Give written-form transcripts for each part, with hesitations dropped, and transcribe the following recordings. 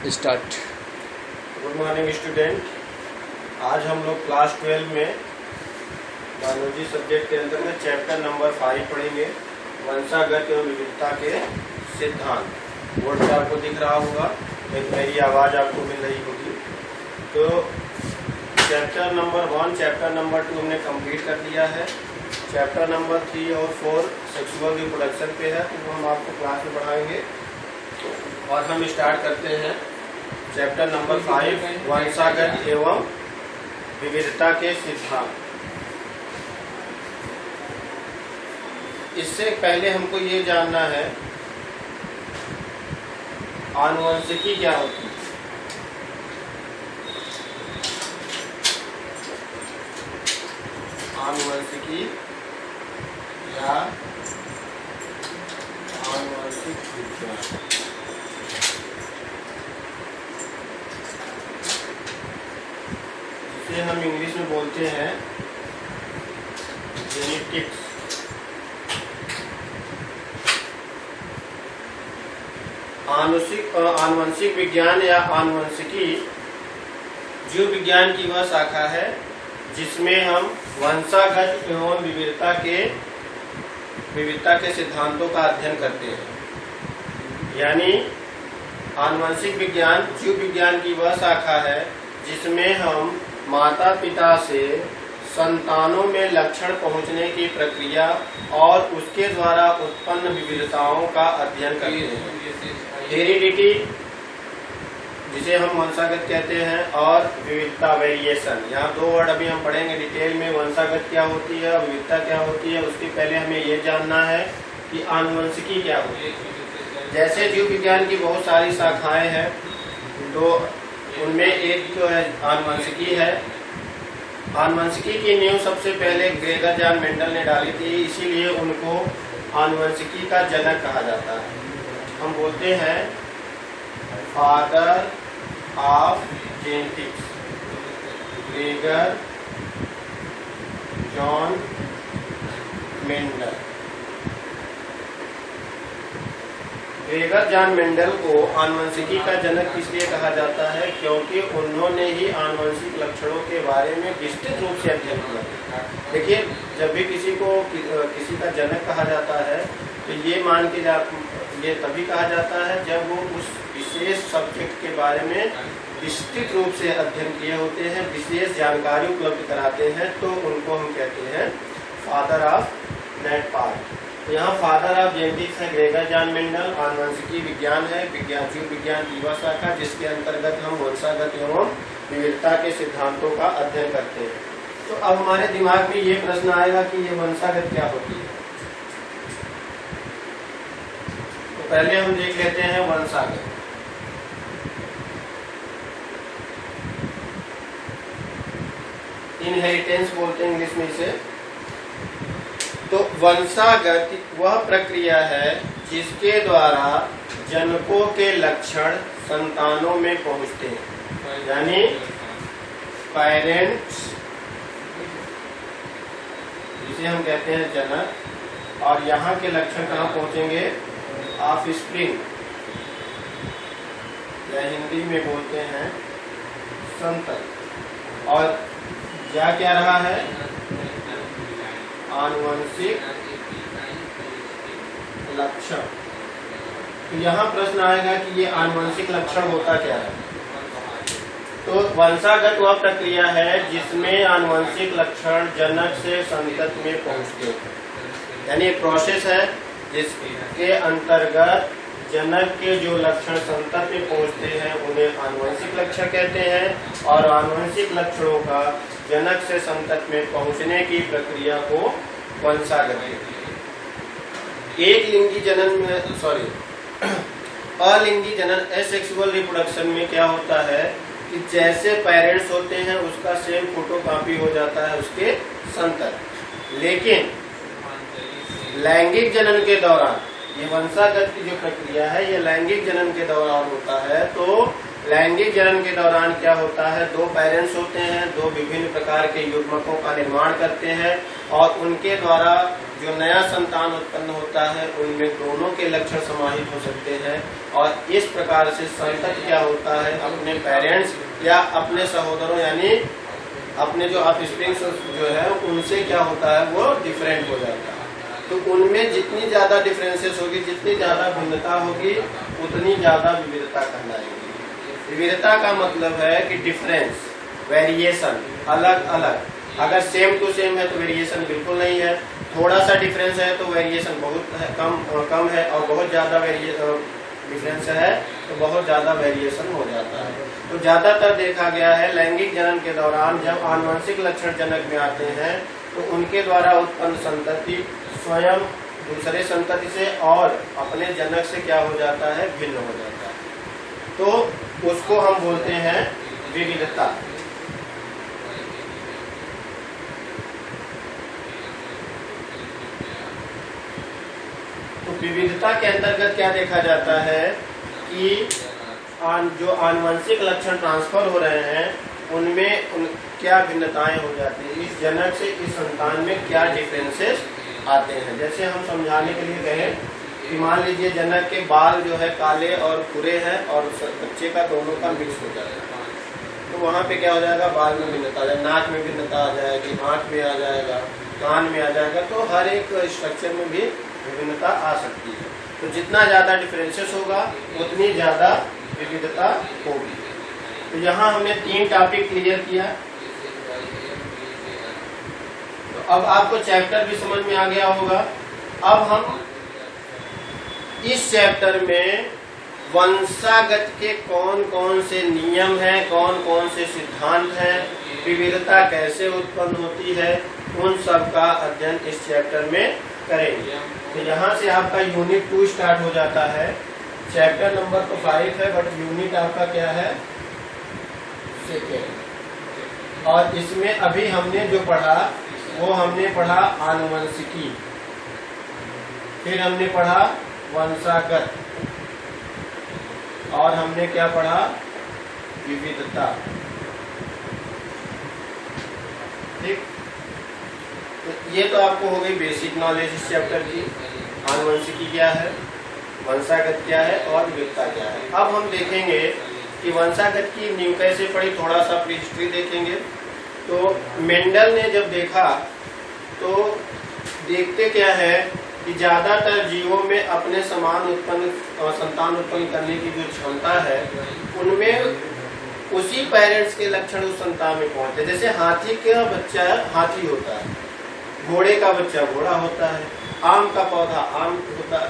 Start. Good morning student. आज हम लोग क्लास 12 में बायोलॉजी सब्जेक्ट के अंतर्गत चैप्टर नंबर 5 पढ़ेंगे, वंशागत एवं विविधता के सिद्धांत। बोर्ड पे आपको दिख रहा होगा, एक मेरी आवाज़ आपको मिल रही होगी। तो चैप्टर नंबर 1, चैप्टर नंबर 2 हमने कंप्लीट कर लिया है। चैप्टर नंबर 3 और 4 सेक्सुअल रिप्रोडक्शन पे है, तो हम आपको क्लास में पढ़ाएंगे। और हम स्टार्ट करते हैं चैप्टर नंबर 5, वंशागत एवं विविधता के सिद्धांत। इससे पहले हमको ये जानना है आनुवंशिकी क्या होती है। आनुवंशिकी या आनुवंशिक विज्ञान, जिसे हम इंग्लिश में बोलते हैं जेनेटिक्स। आनुवंशिक विज्ञान या आनुवंशिकी जीव विज्ञान की वह शाखा है जिसमें हम वंशागत एवं विविधता के सिद्धांतों का अध्ययन करते हैं। यानी आनुवंशिक विज्ञान जीव विज्ञान की वह शाखा है जिसमें हम माता पिता से संतानों में लक्षण पहुंचने की प्रक्रिया और उसके द्वारा उत्पन्न विविधताओं का अध्ययन करते हैं। हेरिडिटी, जिसे हम वंशागत कहते हैं, और विविधता वेरिएशन। यहाँ दो वर्ड अभी हम पढ़ेंगे डिटेल में। वंशागत क्या होती है और विविधता क्या होती है। उसके पहले हमें ये जानना है कि आनुवंशिकी क्या होती है। जैसे जीव विज्ञान की बहुत सारी शाखाएं हैं, तो उनमें एक जो है आनुवंशिकी है। आनुवंशिकी की नींव सबसे पहले ग्रेगर जॉन मेंडल ने डाली थी, इसीलिए उनको आनुवंशिकी का जनक कहा जाता है। हम बोलते हैं father of genetics, Gregor John Mendel. Gregor John Mendel को आनुवंशिकी का जनक इसलिए कहा जाता है क्योंकि उन्होंने ही आनुवंशिक लक्षणों के बारे में विस्तृत रूप से अध्ययन किया। देखिए, जब भी किसी का जनक कहा जाता है तो ये तभी कहा जाता है जब वो उस विशेष सब्जेक्ट के बारे में विस्तृत रूप से अध्ययन किए होते हैं, विशेष जानकारी उपलब्ध कराते हैं, तो उनको हम कहते हैं फादर ऑफ दैट पार्ट। तो यहाँ फादर ऑफ जेनेटिक्स है ग्रेगर जॉन मेंडल। आनुवंशिकी विज्ञान है, जीव विज्ञान की वह शाखा जिसके अंतर्गत हम वंशागत एवं विविधता के सिद्धांतों का अध्ययन करते हैं। तो अब हमारे दिमाग में ये प्रश्न आएगा कि ये वंशागत क्या होती है। तो पहले हम देख लेते हैं वंशागत। इनहेरिटेंस बोलते हैं इंग्लिश में इसे। तो वंशागत वह प्रक्रिया है जिसके द्वारा जनकों के लक्षण संतानों में पहुंचते हैं। यानी पेरेंट्स, जिसे हम कहते हैं जनक, और यहाँ के लक्षण कहाँ पहुंचेंगे? ऑफस्प्रिंग, या हिंदी में बोलते हैं संतति। और क्या क्या रहा है? आनुवंशिक लक्षण। तो यहाँ प्रश्न आएगा कि ये आनुवंशिक लक्षण होता क्या है। तो वंशागत वह प्रक्रिया है जिसमें आनुवंशिक लक्षण जनक से संतति में पहुंचते हैं। यानी एक प्रोसेस है जिसके अंतर्गत जनक के जो लक्षण संतति में पहुंचते हैं उन्हें आनुवंशिक लक्षण कहते हैं, और आनुवंशिक लक्षणों का जनक से संतति में पहुंचने की प्रक्रिया को वंशागत कहते हैं। एक लिंगी जनन में अलिंगी जनन एसेक्सुअल रिप्रोडक्शन में क्या होता है कि जैसे पेरेंट्स होते हैं उसका सेम फोटोकॉपी हो जाता है उसके संतति। लेकिन लैंगिक जनन के दौरान, ये वंशागत की जो प्रक्रिया है ये लैंगिक जनन के दौरान होता है, तो लैंगिक जनन के दौरान क्या होता है, दो पेरेंट्स होते हैं, दो विभिन्न प्रकार के युग्मकों का निर्माण करते हैं और उनके द्वारा जो नया संतान उत्पन्न होता है उनमें दोनों के लक्षण समाहित हो सकते हैं और इस प्रकार से संतति क्या होता है, अपने पेरेंट्स या अपने सहोदरों यानी अपने जो ऑफस्प्रिंग जो है उनसे क्या होता है वो डिफरेंट हो जाता है। तो उनमें जितनी ज्यादा डिफरेंसेस होगी, जितनी ज्यादा भिन्नता होगी, उतनी ज्यादा विविधता कहलाएगी। विविधता का मतलब है कि डिफरेंस, वेरिएशन, अलग अलग। अगर सेम टू सेम है तो वेरिएशन बिल्कुल नहीं है, थोड़ा सा डिफरेंस है तो वेरिएशन बहुत है, कम है, और बहुत ज्यादा डिफरेंस है तो बहुत ज्यादा वेरिएशन हो जाता है। तो ज्यादातर देखा गया है लैंगिक जनन के दौरान जब आनुवंशिक लक्षण जनक में आते हैं तो उनके द्वारा उत्पन्न संतति स्वयं दूसरे संतति से और अपने जनक से क्या हो जाता है, भिन्न हो जाता है। तो उसको हम बोलते हैं विविधता। तो विविधता के अंतर्गत क्या देखा जाता है कि जो आनुवंशिक लक्षण ट्रांसफर हो रहे हैं उनमें क्या भिन्नताएं हो जाती है, इस जनक से इस संतान में क्या डिफरेंसेस आते हैं। जैसे हम समझाने के लिए कहें कि मान लीजिए जनक के बाल जो है काले और भूरे हैं और बच्चे का दोनों का मिक्स हो जाता है, तो वहाँ पे क्या हो जाएगा, बाल में भिन्नता आ जाएगी, नाक में भिन्नता आ जाएगी, आँख में आ जाएगा, कान में आ जाएगा, तो हर एक स्ट्रक्चर में भी विभिन्नता आ सकती है। तो जितना ज्यादा डिफरेंसेस होगा उतनी ज्यादा विविधता होगी। तो यहाँ हमने 3 टॉपिक क्लियर किया। तो अब आपको चैप्टर भी समझ में आ गया होगा। अब हम इस चैप्टर में वंशागत के कौन कौन से नियम हैं, कौन कौन से सिद्धांत हैं, विविधता कैसे उत्पन्न होती है, उन सब का अध्ययन इस चैप्टर में करेंगे। तो यहाँ से आपका यूनिट 2 स्टार्ट हो जाता है। चैप्टर नंबर तो 5 है बट यूनिट आपका क्या है, 2। और इसमें अभी हमने जो पढ़ा वो हमने पढ़ा आनुवंशिकी, फिर हमने पढ़ा वंशागत, और हमने क्या पढ़ा, विविधता। ठीक, तो ये तो आपको हो गई बेसिक नॉलेज इस चैप्टर की। आनुवंशिकी क्या है, वंशागत क्या है और विविधता क्या है। अब हम देखेंगे कि वंशागत की नींव कैसे पड़ी, थोड़ा सा अपनी हिस्ट्री देखेंगे। तो मेंडल ने जब देखा तो देखते क्या है कि ज्यादातर जीवों में अपने समान संतान उत्पन्न करने की जो क्षमता है उनमें उसी पेरेंट्स के लक्षण उस संतान में पहुंचते। जैसे हाथी का बच्चा हाथी होता है, घोड़े का बच्चा घोड़ा होता है, आम का पौधा आम होता है,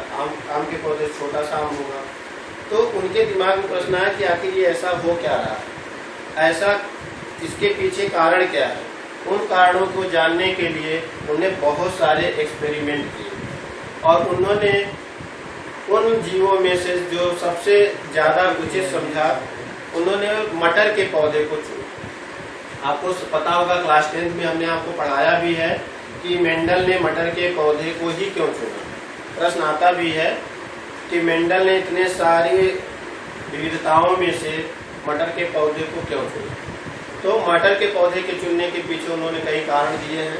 आम के पौधे छोटा सा आम होगा। तो उनके दिमाग में प्रश्न है कि आखिर ये ऐसा हो क्या रहा है, ऐसा इसके पीछे कारण क्या है। उन कारणों को जानने के लिए उन्होंने बहुत सारे एक्सपेरिमेंट किए और उन्होंने उन जीवों में से जो सबसे ज्यादा उचित समझा उन्होंने मटर के पौधे को चुना। आपको पता होगा क्लास 10 में हमने आपको पढ़ाया भी है कि मेंडल ने मटर के पौधे को ही क्यों चुना। प्रश्न आता भी है कि मेंडल ने इतने सारी विविधताओं में से मटर के पौधे को क्यों चुना। तो मटर के पौधे के चुनने के पीछे उन्होंने कई कारण दिए हैं।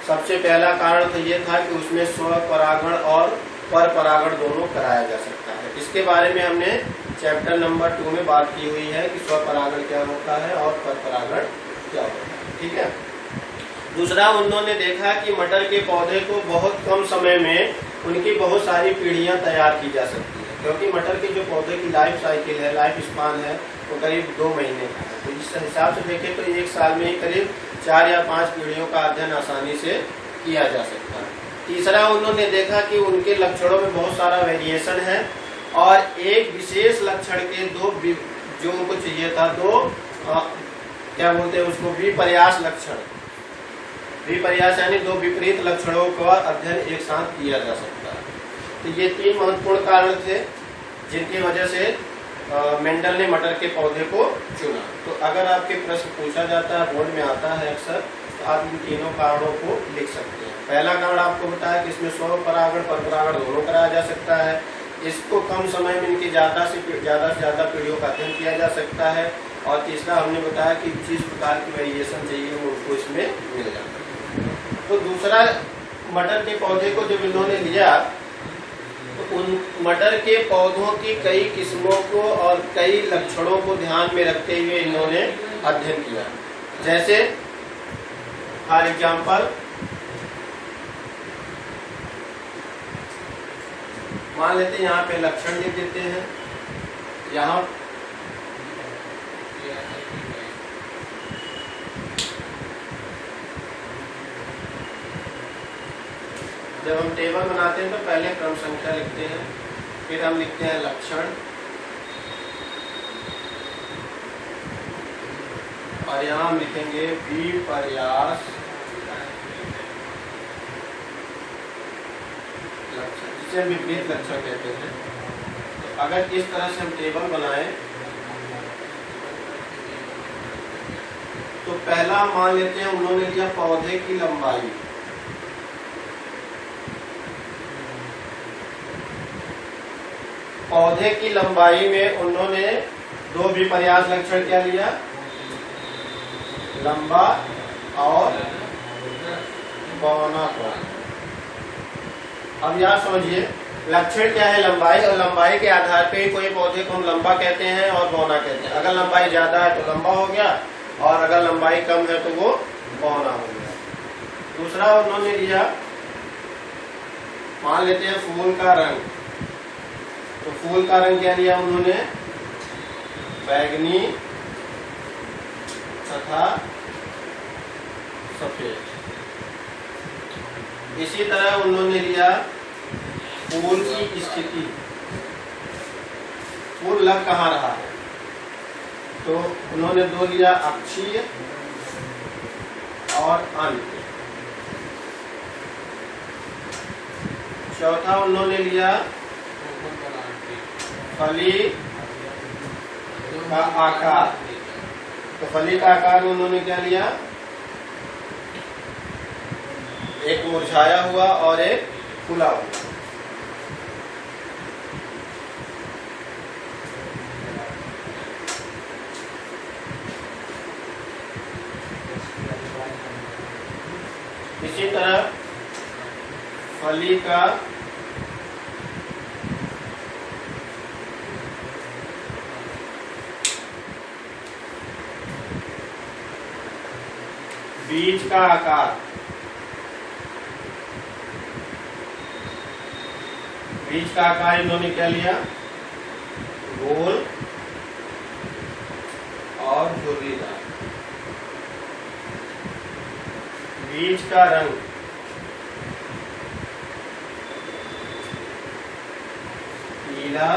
सबसे पहला कारण तो ये था कि उसमें स्वपरागण और परपरागण दोनों कराया जा सकता है। इसके बारे में हमने चैप्टर नंबर 2 में बात की हुई है कि स्वपरागण क्या होता है और परपरागण क्या होता है। ठीक है। दूसरा, उन्होंने देखा कि मटर के पौधे को बहुत कम समय में उनकी बहुत सारी पीढ़ियां तैयार की जा सकती है, क्योंकि मटर के जो पौधे की लाइफ साइकिल है, लाइफ स्पान है, वो करीब 2 महीने का है। तो इस हिसाब से देखें तो 1 साल में ही करीब 4 या 5 पीढ़ियों का अध्ययन आसानी से किया जा सकता है। तीसरा, उन्होंने देखा कि उनके लक्षणों में बहुत सारा वेरिएशन है और एक विशेष लक्षण के जो उनको चाहिए था क्या बोलते हैं उसको, विपर्यास लक्षण। विपर्यास यानी 2 विपरीत लक्षणों का अध्ययन एक साथ किया जा सकता है। तो ये 3 महत्वपूर्ण कारण थे जिनकी वजह से मेंडल ने मटर के पौधे को चुना। तो अगर आपके प्रश्न पूछा जाता है, बोर्ड में आता है अक्सर, तो आप इन तीनों कारणों को लिख सकते हैं। पहला कारण आपको बताया कि इसमें स्वपरागण परपरागण दोनों कराया जा सकता है। इसको कम समय में इनके ज़्यादा से ज़्यादा पीढ़ियों का अध्ययन किया जा सकता है। और तीसरा हमने बताया कि जिस प्रकार की वेरिएशन चाहिए वो उनको इसमें मिल जाता है। तो दूसरा, मटर के पौधे को जब इन्होंने लिया तो उन मटर के पौधों की कई किस्मों को और कई लक्षणों को ध्यान में रखते हुए इन्होंने अध्ययन किया। जैसे फॉर एग्जाम्पल, मान लेते हैं यहाँ पे लक्षण लिख देते हैं। यहाँ जब हम टेबल बनाते हैं तो पहले क्रम संख्या लिखते हैं, फिर हम लिखते हैं लक्षण, और यहाँ हम लिखेंगे विपर्यास लक्षण, जिसे हम विपरीत लक्षण कहते हैं। तो अगर इस तरह से हम टेबल बनाएं तो पहला मान लेते हैं उन्होंने लिया पौधे की लंबाई। पौधे की लंबाई में उन्होंने दो विपर्यास लक्षण क्या लिया, लंबा और बौना कोण। अब यहाँ समझिए लक्षण क्या है, लंबाई, और लंबाई के आधार पे कोई पौधे को हम लंबा कहते हैं और बौना कहते हैं। अगर लंबाई ज्यादा है तो लंबा हो गया, और अगर लंबाई कम है तो वो बौना हो गया। दूसरा उन्होंने लिया, मान लेते हैं फूल का रंग। तो फूल का रंग क्या लिया उन्होंने, बैगनी तथा सफेद। इसी तरह उन्होंने लिया फूल की स्थिति, फूल लग कहाँ रहा है, तो उन्होंने दो लिया, अक्षीय और अंत। चौथा उन्होंने लिया फली का आकार। तो फली का आकार उन्होंने क्या लिया, एक मुरझाया हुआ और एक फूला हुआ। इसी तरह फली का बीज का आकार, बीज का आकार इन्होंने क्या लिया, गोल और झुर्रीदार। बीज का रंग पीला,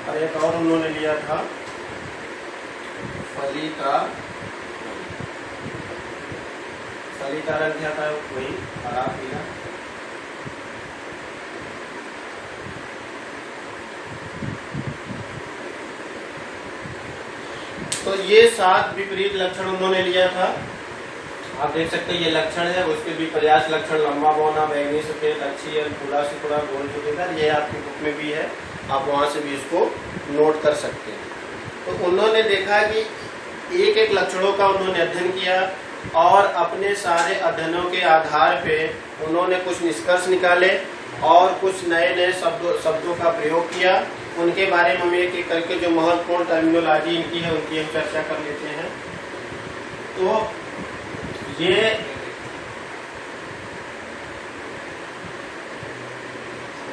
और एक और उन्होंने लिया था फली का रंग क्या था, वही हरा पीला। तो ये 7 विपरीत लक्षण उन्होंने लिया था। आप देख सकते हैं ये लक्षण है, उसके विपर्यास लक्षण लंबा बौना, बैंगनी सफेद, अच्छी है, फूला सिकुड़ा, गोल चुकेदार, ये आपकी बुक में भी है, आप वहाँ से भी इसको नोट कर सकते हैं। तो उन्होंने देखा कि एक एक लक्षणों का उन्होंने अध्ययन किया और अपने सारे अध्ययनों के आधार पे उन्होंने कुछ निष्कर्ष निकाले और कुछ नए नए शब्दों का प्रयोग किया। उनके बारे में हम एक एक करके जो महत्वपूर्ण टर्मिनोलॉजी इनकी है उनकी हम चर्चा कर लेते हैं। तो ये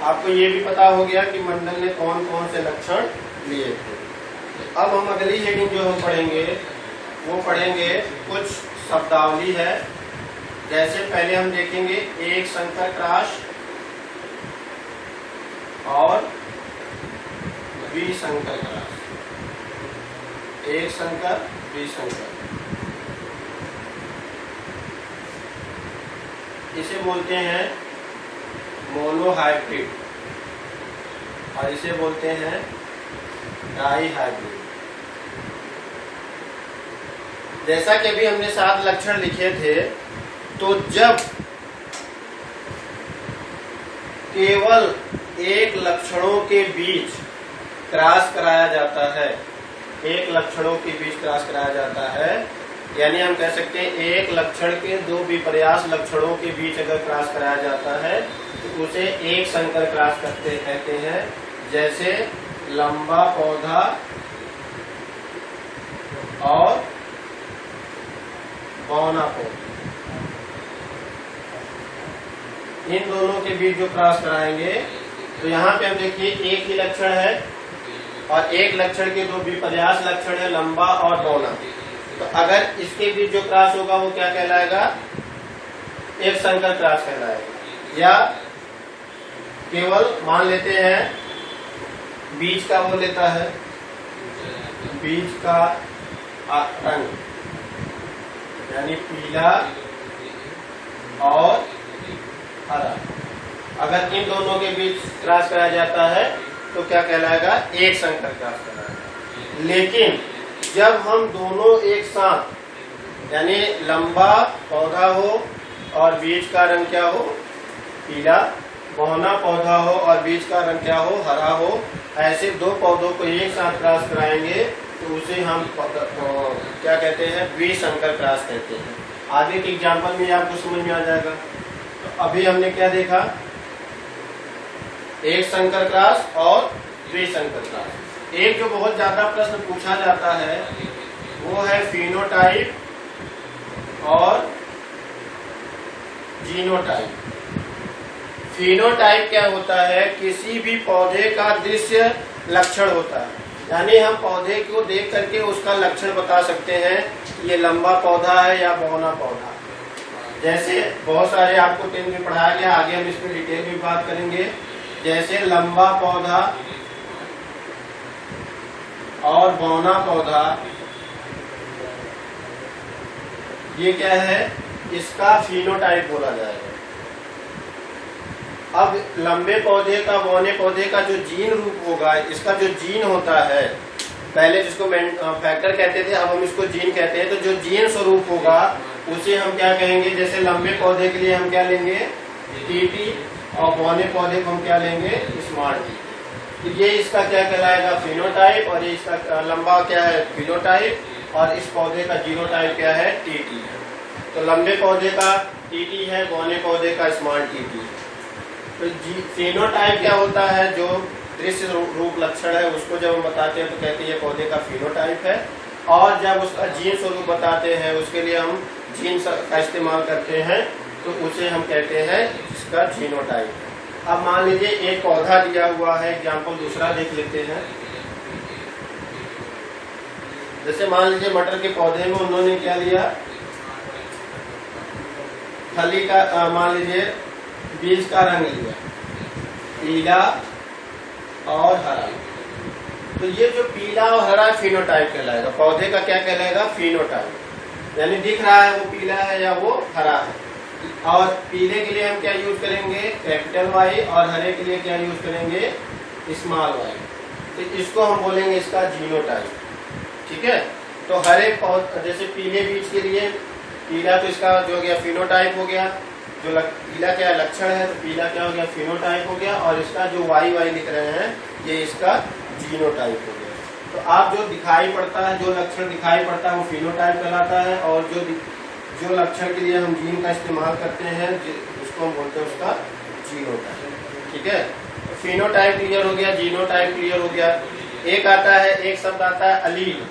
आपको ये भी पता हो गया कि मंडल ने कौन कौन से लक्षण लिए थे। अब हम अगली हेडिंग जो हम पढ़ेंगे वो पढ़ेंगे कुछ शब्दावली है। जैसे पहले हम देखेंगे एक संकर क्रॉस और द्विसंकर क्रॉस, एक संकर द्विसंकर, इसे बोलते हैं मोनोहाइब्रिड और इसे बोलते हैं डाईहाइब्रिड। जैसा कि अभी हमने 7 लक्षण लिखे थे, तो जब केवल एक लक्षणों के बीच क्रॉस कराया जाता है, एक लक्षणों के बीच क्रॉस कराया जाता है, यानी हम कह सकते हैं एक लक्षण के 2 विपर्यास लक्षणों के बीच अगर क्रॉस कराया जाता है तो उसे एक संकर क्रॉस कहते हैं। जैसे लंबा पौधा और बौना पौधा, इन दोनों के बीच जो क्रॉस कराएंगे तो यहाँ पे हम देखिए एक ही लक्षण है और एक लक्षण के 2 विपर्यास लक्षण है, लंबा और बौना। तो अगर इसके बीच जो क्रॉस होगा वो क्या कहलाएगा? एक संकर क्रॉस कहलाएगा। या केवल मान लेते हैं बीज का वो लेता है, बीज का रंग यानी पीला और हरा, अगर इन दोनों के बीच क्रॉस कराया जाता है तो क्या कहलाएगा? एक संकर क्रॉस कहलाएगा। लेकिन जब हम दोनों एक साथ यानी लंबा पौधा हो और बीज का रंग क्या हो? पीला, बौना पौधा हो और बीज का रंग क्या हो? हरा हो, ऐसे 2 पौधों को एक साथ क्रॉस कराएंगे तो उसे हम क्या कहते हैं? द्विसंकर क्रॉस कहते हैं। आगे के एग्जाम्पल में आपको समझ में आ जाएगा। तो अभी हमने क्या देखा? एक संकर क्रॉस और द्विसंकर क्रॉस। एक जो बहुत ज्यादा प्रश्न पूछा जाता है वो है फिनोटाइप और जीनोटाइप। फिनोटाइप क्या होता है? किसी भी पौधे का दृश्य लक्षण होता है, यानी हम पौधे को देख करके उसका लक्षण बता सकते हैं ये लंबा पौधा है या बौना पौधा। जैसे बहुत सारे आपको 10th में पढ़ाया गया, आगे हम इसमें डिटेल में बात करेंगे। जैसे लंबा पौधा और बौना पौधा, ये क्या है? इसका फिनोटाइप बोला जाएगा। अब लंबे पौधे का बौने पौधे का जो जीन रूप होगा, इसका जो जीन होता है, पहले जिसको फैक्टर कहते थे, अब हम इसको जीन कहते हैं। तो जो जीन स्वरूप होगा उसे हम क्या कहेंगे? जैसे लंबे पौधे के लिए हम क्या लेंगे? टीटी, और बौने पौधे को हम क्या लेंगे? Small T. तो ये इसका क्या कहलाएगा? फिनोटाइप। और ये इसका लंबा क्या है? फिनोटाइप। और इस पौधे का जीनोटाइप क्या है? टीटी। तो लंबे पौधे का टीटी है, बौने पौधे का स्मॉल टीटी। तो फिनोटाइप क्या होता है? जो दृश्य रूप लक्षण है उसको जब हम बताते हैं तो कहते हैं ये पौधे का फिनोटाइप है। और जब उसका जीन स्वरूप बताते हैं उसके लिए हम जीन का इस्तेमाल करते हैं तो उसे हम कहते हैं इसका जीनोटाइप। अब मान लीजिए एक पौधा दिया हुआ है, एग्जाम्पल दूसरा देख लेते हैं। जैसे मान लीजिए मटर के पौधे में उन्होंने क्या लिया? फली का मान लीजिए बीज का रंग लिया, पीला और हरा। तो ये जो पीला और हरा फिनोटाइप कहलाएगा। पौधे का क्या कहलाएगा? फिनोटाइप। यानी दिख रहा है वो पीला है या वो हरा है। और पीले के लिए हम क्या यूज करेंगे? Capital Y. और हरे के लिए क्या यूज करेंगे? Small Y. तो इसको हम बोलेंगे इसका जीनोटाइप। ठीक ठीक है। तो हर एक जैसे पीले बीज के लिए पीला तो इसका जो हो गया फिनोटाइप हो गया, जो पीला क्या लक्षण है, तो पीला क्या हो गया फिनोटाइप हो गया, और इसका जो वाई वाई लिख रहे हैं ये इसका जीनोटाइप हो गया। तो आप जो दिखाई पड़ता है, जो लक्षण दिखाई पड़ता है वो फिनोटाइप कहलाता है, और जो लक्षण के लिए हम जीन का इस्तेमाल करते हैं उसको हम बोलते हैं उसका जीनोटाइप। ठीक है, तो फिनोटाइप क्लियर हो गया, जीनोटाइप क्लियर हो गया। एक आता है, एक शब्द आता है अलील।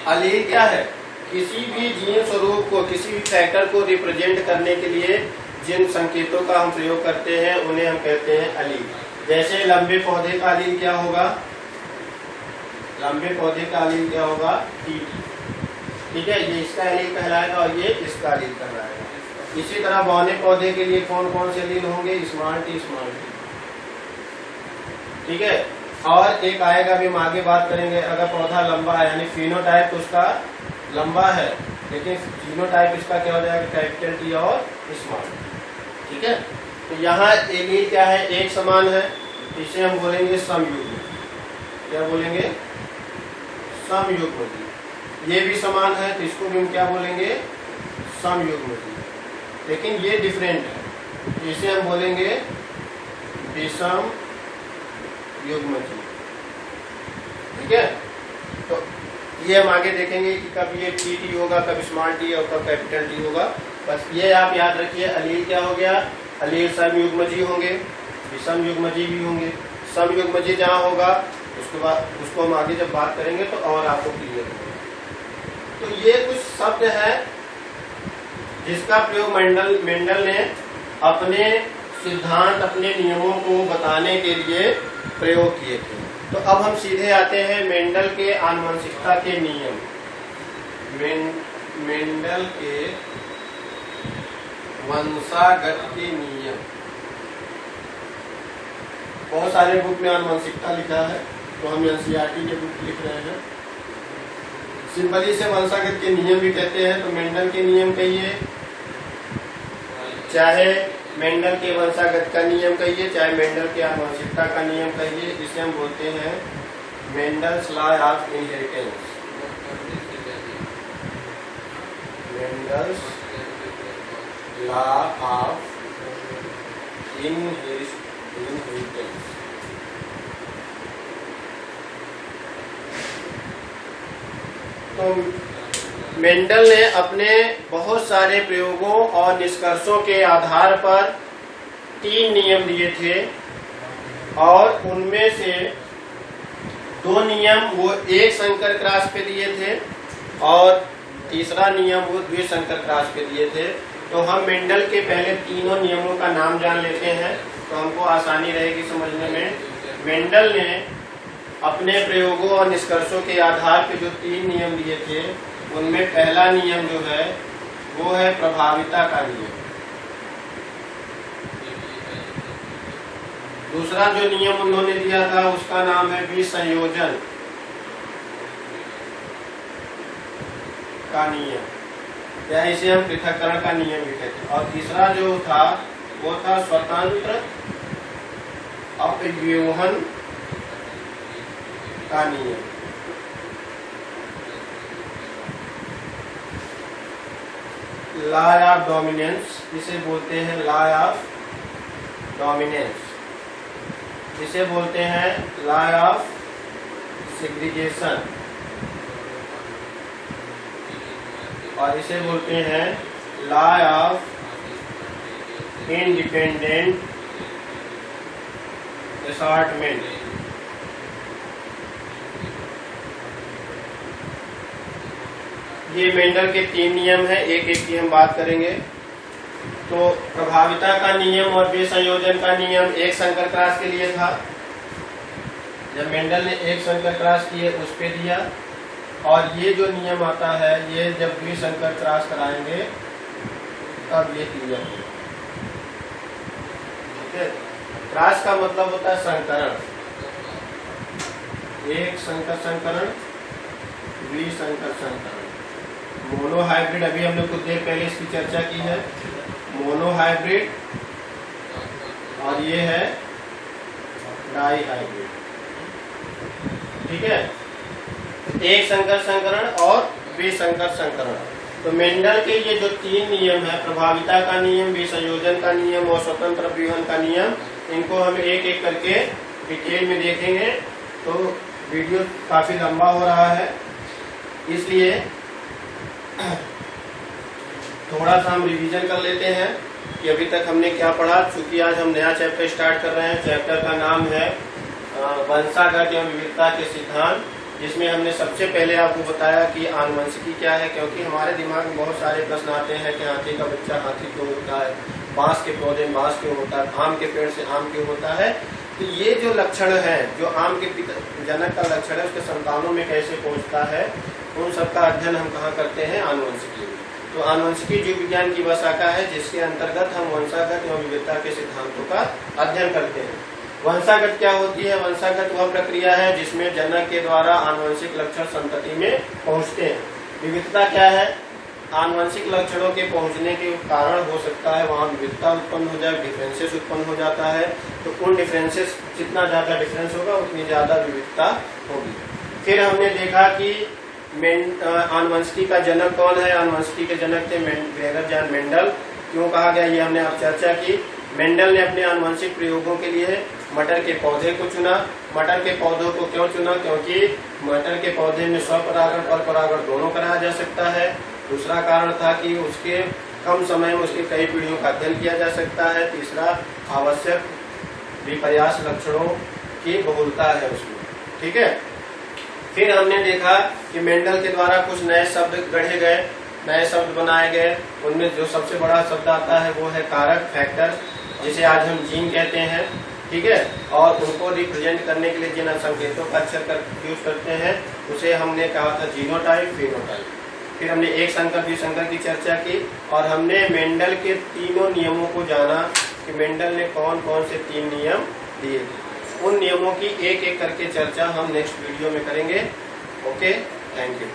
अलील क्या है? किसी भी जीन स्वरूप को, किसी भी फैक्टर को रिप्रेजेंट करने के लिए जिन संकेतों का हम प्रयोग करते हैं उन्हें हम कहते हैं अलील। जैसे लंबे पौधे का अलील क्या होगा? लंबे पौधे का अलील क्या होगा? टीटी। ठीक है, ये इसका अलील कहलाएगा और ये इसका अलील कहलाएगा। इसी तरह बौने पौधे के लिए कौन कौन से अलील होंगे? Small T, small T. ठीक है, और एक आएगा, भी हम आगे बात करेंगे। अगर पौधा लंबा है यानी फिनोटाइप तो उसका लंबा है, लेकिन जीनोटाइप इसका क्या हो जाएगा? कैपिटल टी और स्मॉल। ठीक है, तो यहाँ एलील क्या है? एक समान है, इसे हम बोलेंगे समयुग्म। क्या बोलेंगे? समयुग्म जी। ये भी समान है तो इसको भी हम क्या बोलेंगे? समयुग्म जी। लेकिन ये डिफरेंट है, इसे हम बोलेंगे विषम युग्म जी। ठीक है, तो ये हम आगे देखेंगे कि कब ये टी होगा, कब स्मॉल टी और कब कैपिटल टी होगा। बस ये आप याद रखिए। अलील क्या हो गया? अलील समयुग्मजी होंगे, विषम युग्मजी भी होंगे। समयुग्मजी जहाँ होगा उसके बाद उसको हम आगे जब बात करेंगे तो और आपको क्लियर होगा। तो ये कुछ शब्द है जिसका प्रयोग मेंडल ने अपने सिद्धांत, अपने नियमों को बताने के लिए प्रयोग किए थे। तो अब हम सीधे आते हैं मेंडल के आनुवंशिकता के नियम। मेंडल के वंशागत के नियम। बहुत सारे बुक में आनुवंशिकता लिखा है, तो हम एनसीईआरटी के बुक लिख रहे हैं। सिंपली से वंशागत के नियम भी कहते हैं। तो मेंडल के नियम कहिए, चाहे मेंडल के वंशागत का नियम कहिए, चाहे मेंडल के आनुवंशिकता का नियम कहिए, जिसे हम बोलते हैं Mendel's law of inheritance. Mendel's law of inheritance. तो मेंडल ने अपने बहुत सारे प्रयोगों और निष्कर्षों के आधार पर 3 नियम दिए थे, और उनमें से 2 नियम वो एक संकर क्रॉस पे दिए थे और तीसरा नियम वो द्विसंकर क्रॉस पे दिए थे। तो हम मेंडल के पहले तीनों नियमों का नाम जान लेते हैं तो हमको आसानी रहेगी समझने में। मेंडल ने अपने प्रयोगों और निष्कर्षों के आधार पर जो 3 नियम दिए थे, उनमें पहला नियम जो है वो है प्रभाविता का नियम। दूसरा जो नियम उन्होंने दिया था उसका नाम है विसंयोजन का नियम, या इसे हम पृथक्करण का नियम भी कहते हैं। और तीसरा जो था वो था स्वतंत्र अपव्यूहन का नियम। लॉ ऑफ डोमिनेंस, इसे बोलते हैं लॉ ऑफ डोमिनेंस, इसे बोलते हैं लॉ ऑफ सेग्रीगेशन, और इसे बोलते हैं लॉ ऑफ इंडिपेंडेंट असॉर्टमेंट। ये मेंडल के 3 नियम हैं, एक एक की हम बात करेंगे। तो प्रभाविता का नियम और विसंयोजन का नियम एक संकर क्रॉस के लिए था। जब मेंडल ने एक संकर क्रॉस किए उस पे दिया, और ये जो नियम आता है ये जब द्विसंकर क्रॉस कराएंगे तब ये क्लियर होगा। ठीक है, क्रॉस का मतलब होता है संकरण। एक संकर संकरण, द्विसंकर संकरण। मोनोहाइब्रिड, अभी हमने कुछ देर पहले इसकी चर्चा की है, मोनोहाइब्रिड, और ये है डाई हाइब्रिड। ठीक है, एक संकर संकरण और विसंकर संकरण। तो मेंडल के ये जो 3 नियम है, प्रभाविता का नियम, विसंयोजन का नियम और स्वतंत्र व्यूहन का नियम, इनको हम एक एक करके डिटेल में देखेंगे। तो वीडियो काफी लंबा हो रहा है, इसलिए थोड़ा सा हम रिवीजन कर लेते हैं कि अभी तक हमने क्या पढ़ा। चूंकि आज हम नया चैप्टर स्टार्ट कर रहे हैं, चैप्टर का नाम है वंशागत एवं विविधता के सिद्धांत, जिसमें हमने सबसे पहले आपको बताया कि आनुवंशिकी क्या है। क्योंकि हमारे दिमाग में बहुत सारे प्रश्न आते हैं कि हाथी का बच्चा हाथी क्यों होता है, बांस के पौधे में बांस क्यों होता है, आम के पेड़ से आम क्यों होता है। तो ये जो लक्षण है, जो आम के जनक का लक्षण है, उसके संतानों में कैसे पहुंचता है, उन सबका अध्ययन हम कहाँ करते हैं, आनुवंशिकी में। तो आनुवंशिकी जीव विज्ञान की वह शाखा है जिसके अंतर्गत हम वंशागत एवं विविधता के सिद्धांतों का अध्ययन करते हैं। वंशागत क्या होती है? वंशागत वह प्रक्रिया है जिसमें जनक के द्वारा आनुवंशिक लक्षण संतति में पहुंचते हैं। विविधता क्या है? आनुवंशिक लक्षणों के पहुंचने के कारण हो सकता है वहाँ विविधता उत्पन्न हो जाए, डिफरेंसेस उत्पन्न हो जाता है। तो उन डिफरेंसेस, जितना ज्यादा डिफरेंस होगा उतनी ज्यादा विविधता होगी। फिर हमने देखा कि आनुवंशिकी का जनक कौन है। आनुवंशिकी के जनक थे ग्रेगर जॉन मेंडल। क्यों कहा गया, ये हमने आप चर्चा की। मेंडल ने अपने आनुवंशिक प्रयोगों के लिए मटर के पौधे को चुना। मटर के पौधों को क्यों चुना? क्योंकि मटर के पौधे में स्वपरागण और परागण दोनों कराया जा सकता है। दूसरा कारण था कि उसके कम समय में उसके कई पीढ़ियों का अध्ययन किया जा सकता है। तीसरा, आवश्यक विपर्यास लक्षणों की बहुलता है उसमें। ठीक है। फिर हमने देखा कि मेंडल के द्वारा कुछ नए शब्द गढ़े गए, नए शब्द बनाए गए। उनमें जो सबसे बड़ा शब्द आता है वो है कारक, फैक्टर, जिसे आज हम जीन कहते हैं। ठीक है। और उनको रिप्रेजेंट करने के लिए जिन संकेतों का अक्षर यूज करते हैं उसे हमने कहा था जीनोटाइप, फेनोटाइप। फिर हमने एक संकर द्विसंकर की चर्चा की और हमने मेंडल के तीनों नियमों को जाना कि मेंडल ने कौन कौन से 3 नियम दिए थे। उन नियमों की एक एक करके चर्चा हम नेक्स्ट वीडियो में करेंगे। Okay, thank you.